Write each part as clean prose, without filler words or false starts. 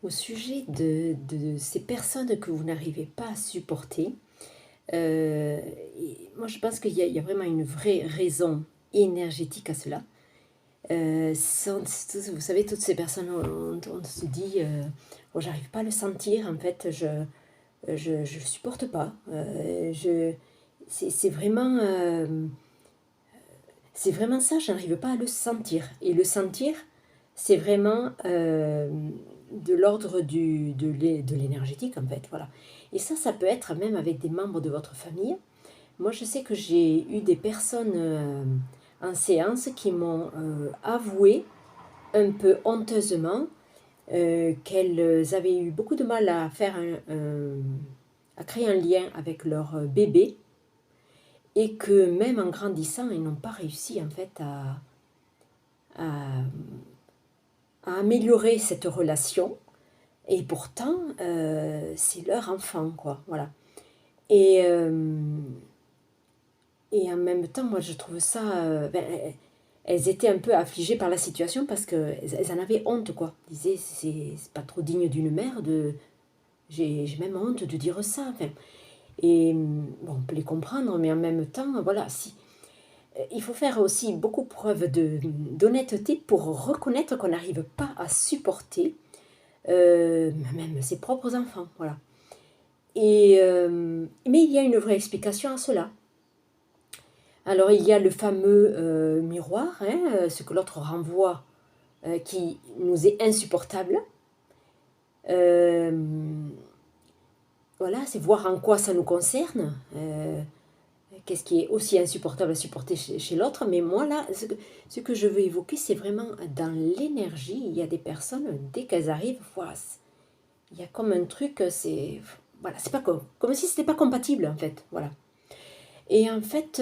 Au sujet de ces personnes que vous n'arrivez pas à supporter, et moi je pense qu'il y a vraiment une vraie raison énergétique à cela. Vous savez, toutes ces personnes, on se dit, «Oh, j'arrive pas à le sentir, en fait, je supporte pas». C'est vraiment, c'est vraiment ça, j'arrive pas à le sentir. Et le sentir, c'est vraiment, de l'ordre de l'énergétique, en fait, voilà. Et ça peut être même avec des membres de votre famille. Moi, je sais que j'ai eu des personnes, en séance qui m'ont, avoué, un peu honteusement, qu'elles avaient eu beaucoup de mal à faire à créer un lien avec leur, bébé, et que même en grandissant, ils n'ont pas réussi, en fait, à à améliorer cette relation. Et pourtant, c'est leur enfant, quoi, voilà. Et et en même temps, moi, je trouve ça, elles étaient un peu affligées par la situation parce qu'elles en avaient honte, quoi. Elles disaient: «C'est pas trop digne d'une mère de j'ai même honte de dire ça», enfin. Et bon, on peut les comprendre, mais en même temps, voilà, si il faut faire aussi beaucoup preuve d'honnêteté pour reconnaître qu'on n'arrive pas à supporter, même ses propres enfants, voilà. Et mais il y a une vraie explication à cela. Alors il y a le fameux, miroir, hein, ce que l'autre renvoie, qui nous est insupportable. Hem, voilà, c'est voir en quoi ça nous concerne, qu'est-ce qui est aussi insupportable à supporter chez l'autre. Mais moi là, ce que je veux évoquer, c'est vraiment dans l'énergie. Il y a des personnes, dès qu'elles arrivent, voilà, il y a comme un truc, c'est voilà, c'est pas comme si c'était pas compatible, en fait, voilà. Et en fait,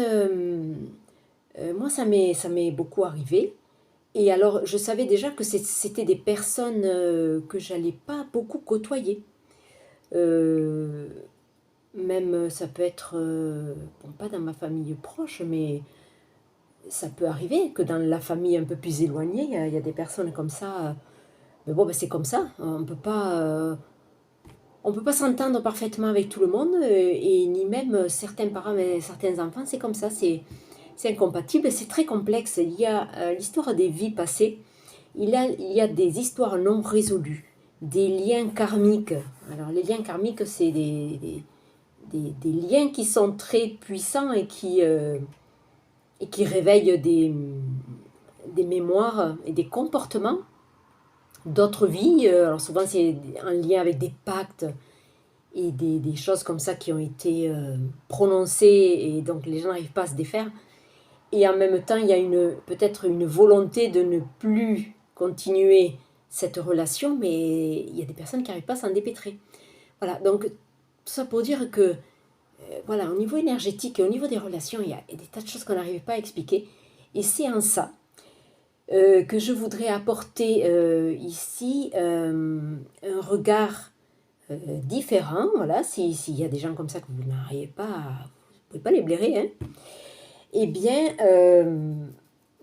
moi ça m'est beaucoup arrivé. Et alors je savais déjà que c'était des personnes, que j'allais pas beaucoup côtoyer. Heu, Même, ça peut être, bon, pas dans ma famille proche, mais ça peut arriver que dans la famille un peu plus éloignée, il y a des personnes comme ça, mais bon, ben, c'est comme ça. On peut pas s'entendre parfaitement avec tout le monde, et ni même, certains parents et certains enfants, c'est comme ça, c'est incompatible, c'est très complexe. Il y a, l'histoire des vies passées, il y a des histoires non résolues, des liens karmiques. Alors les liens karmiques, c'est des liens qui sont très puissants et qui réveillent des mémoires et des comportements d'autres vies. Alors souvent c'est en lien avec des pactes et des choses comme ça qui ont été, prononcées, et donc les gens n'arrivent pas à se défaire. Et en même temps, il y a peut-être une volonté de ne plus continuer cette relation, mais il y a des personnes qui n'arrivent pas à s'en dépêtrer. Voilà, donc tout ça pour dire que, voilà, au niveau énergétique et au niveau des relations, il y a des tas de choses qu'on n'arrive pas à expliquer. Et c'est en ça, que je voudrais apporter, ici, un regard, différent. Voilà, s'il y a des gens comme ça que vous n'arrivez pas vous pouvez pas les blairer, hein. Eh bien,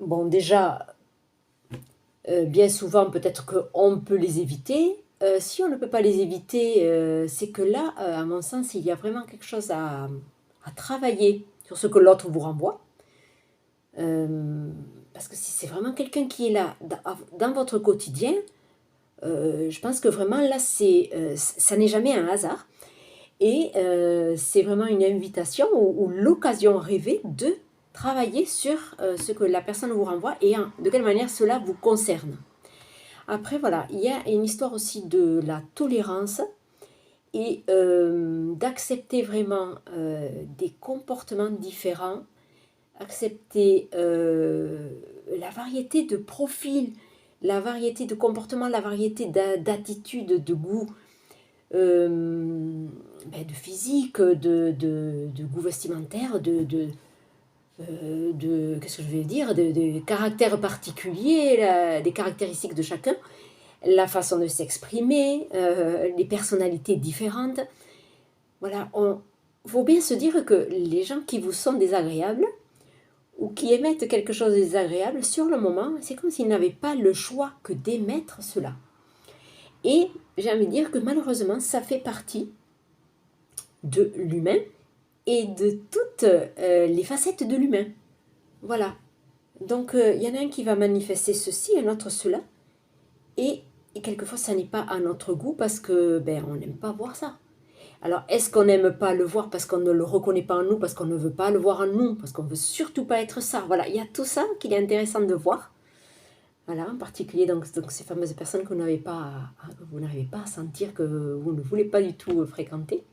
bon, déjà, bien souvent, peut-être qu'on peut les éviter. Si on ne peut pas les éviter, c'est que là, à mon sens, il y a vraiment quelque chose à travailler sur ce que l'autre vous renvoie. Parce que si c'est vraiment quelqu'un qui est là dans votre quotidien, je pense que vraiment là, ça n'est jamais un hasard. Et c'est vraiment une invitation ou l'occasion rêvée de travailler sur, ce que la personne vous renvoie et de quelle manière cela vous concerne. Après voilà, il y a une histoire aussi de la tolérance et d'accepter vraiment, des comportements différents, accepter, la variété de profils, la variété de comportements, la variété d'attitudes, de goûts, de physique, de goût vestimentaire, qu'est-ce que je vais dire? De caractères particuliers, des caractéristiques de chacun, la façon de s'exprimer, les personnalités différentes. Voilà, faut bien se dire que les gens qui vous sont désagréables ou qui émettent quelque chose de désagréable, sur le moment, c'est comme s'ils n'avaient pas le choix que d'émettre cela. Et j'ai envie de dire que malheureusement, ça fait partie de l'humain et de toutes les facettes de l'humain. Voilà. Donc, il y en a un qui va manifester ceci, un autre cela. Et quelquefois, ça n'est pas à notre goût parce que on n'aime pas voir ça. Alors, est-ce qu'on n'aime pas le voir parce qu'on ne le reconnaît pas en nous, parce qu'on ne veut pas le voir en nous, parce qu'on ne veut surtout pas être ça? Voilà, il y a tout ça qu'il est intéressant de voir. Voilà, en particulier donc ces fameuses personnes que vous n'arrivez pas à sentir, que vous ne voulez pas du tout fréquenter,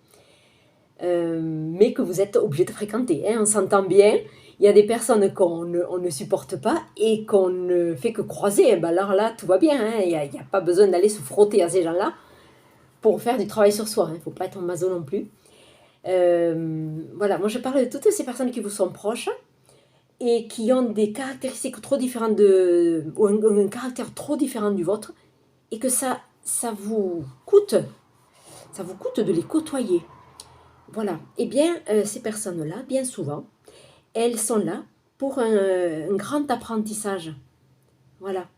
mais que vous êtes obligé de fréquenter. Hein, on s'entend bien. Il y a des personnes qu'on ne supporte pas et qu'on ne fait que croiser. Alors là, tout va bien. Hein, il n'y a pas besoin d'aller se frotter à ces gens-là pour faire du travail sur soi. Il ne faut pas être maso non plus. Voilà, moi je parle de toutes ces personnes qui vous sont proches et qui ont des caractéristiques trop différentes ou un caractère trop différent du vôtre, et que ça vous coûte de les côtoyer. Voilà. Eh bien, ces personnes-là, bien souvent, elles sont là pour un grand apprentissage. Voilà.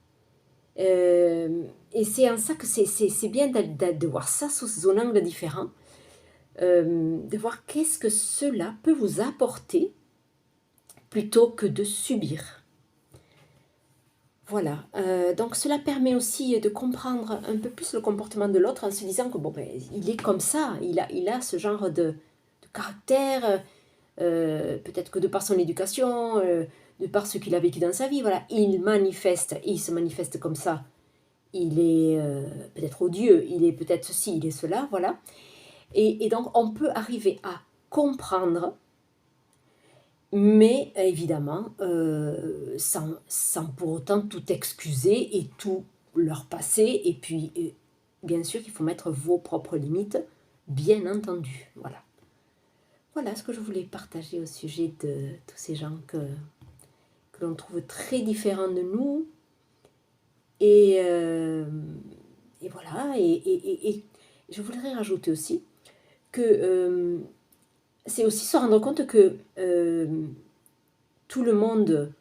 Et c'est en ça que c'est bien de voir ça sous un angle différent, de voir qu'est-ce que cela peut vous apporter plutôt que de subir. Voilà, donc cela permet aussi de comprendre un peu plus le comportement de l'autre en se disant que il est comme ça, il a ce genre de caractère, peut-être que de par son éducation, de par ce qu'il a vécu dans sa vie, voilà, il se manifeste comme ça. Il est peut-être odieux, il est peut-être ceci, il est cela, voilà. Et donc on peut arriver à comprendre, mais évidemment, sans pour autant tout excuser et tout leur passer. Et puis, bien sûr qu'il faut mettre vos propres limites, bien entendu. Voilà. Voilà ce que je voulais partager au sujet de tous ces gens que l'on trouve très différents de nous. Et voilà. Et je voudrais rajouter aussi que c'est aussi se rendre compte que tout le monde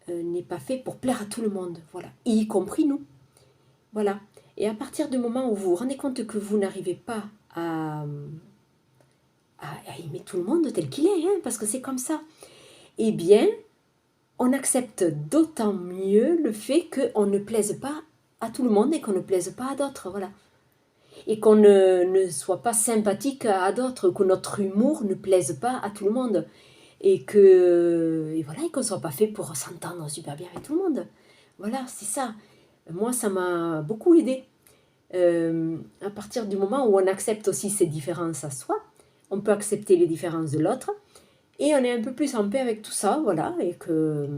n'est pas fait pour plaire à tout le monde, voilà, y compris nous. Voilà. Et à partir du moment où vous vous rendez compte que vous n'arrivez pas à aimer tout le monde tel qu'il est, hein, parce que c'est comme ça, eh bien, on accepte d'autant mieux le fait qu'on ne plaise pas à tout le monde et qu'on ne plaise pas à d'autres, voilà. Et qu'on ne soit pas sympathique à d'autres, que notre humour ne plaise pas à tout le monde. Et voilà, et qu'on ne soit pas fait pour s'entendre super bien avec tout le monde. Voilà, c'est ça. Moi, ça m'a beaucoup aidé. À partir du moment où on accepte aussi ses différences à soi, on peut accepter les différences de l'autre, et on est un peu plus en paix avec tout ça, voilà, et que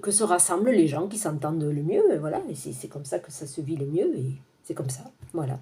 se rassemblent les gens qui s'entendent le mieux, voilà, et c'est comme ça que ça se vit le mieux, et c'est comme ça, voilà.